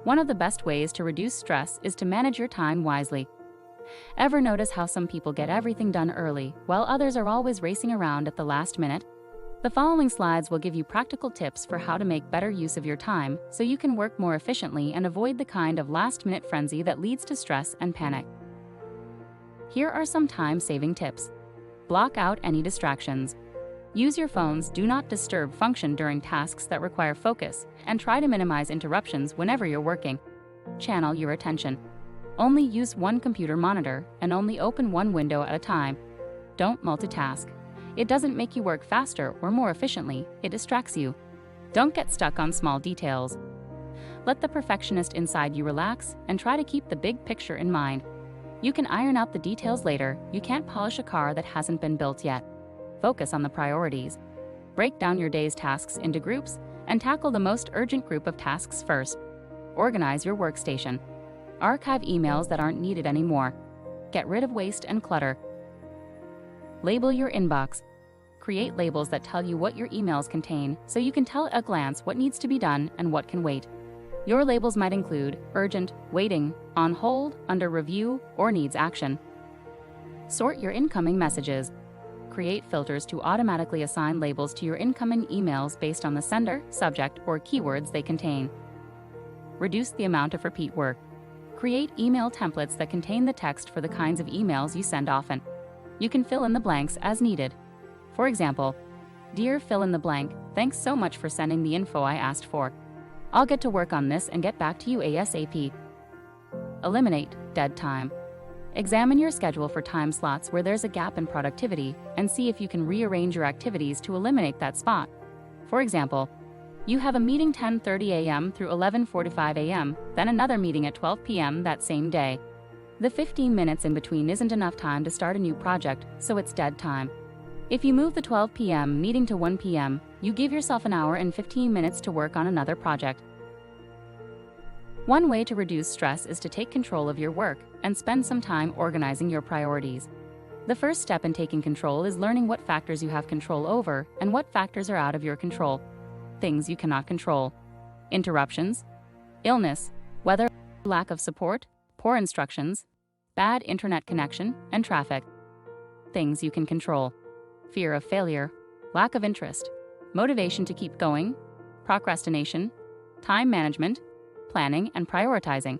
One of the best ways to reduce stress is to manage your time wisely. Ever notice how some people get everything done early, while others are always racing around at the last minute? The following slides will give you practical tips for how to make better use of your time so you can work more efficiently and avoid the kind of last-minute frenzy that leads to stress and panic. Here are some time-saving tips. Block out any distractions. Use your phone's Do Not Disturb function during tasks that require focus, and try to minimize interruptions whenever you're working. Channel your attention. Only use one computer monitor and only open one window at a time. Don't multitask. It doesn't make you work faster or more efficiently, it distracts you. Don't get stuck on small details. Let the perfectionist inside you relax and try to keep the big picture in mind. You can iron out the details later. You can't polish a car that hasn't been built yet. Focus on the priorities. Break down your day's tasks into groups and tackle the most urgent group of tasks first. Organize your workstation. Archive emails that aren't needed anymore. Get rid of waste and clutter. Label your inbox. Create labels that tell you what your emails contain so you can tell at a glance what needs to be done and what can wait. Your labels might include urgent, waiting, on hold, under review, or needs action. Sort your incoming messages. Create filters to automatically assign labels to your incoming emails based on the sender, subject, or keywords they contain. Reduce the amount of repeat work. Create email templates that contain the text for the kinds of emails you send often. You can fill in the blanks as needed. For example, Dear fill in the blank, thanks so much for sending the info I asked for. I'll get to work on this and get back to you ASAP. Eliminate dead time. Examine your schedule for time slots where there's a gap in productivity and see if you can rearrange your activities to eliminate that spot. For example, you have a meeting 10:30 a.m. through 11:45 a.m., then another meeting at 12 p.m. that same day. The 15 minutes in between isn't enough time to start a new project, so it's dead time. If you move the 12 p.m. meeting to 1 p.m., you give yourself an hour and 15 minutes to work on another project. One way to reduce stress is to take control of your work and spend some time organizing your priorities. The first step in taking control is learning what factors you have control over and what factors are out of your control. Things you cannot control: interruptions, illness, weather, lack of support, poor instructions, bad internet connection, and traffic. Things you can control: fear of failure, lack of interest, motivation to keep going, procrastination, time management, planning and prioritizing.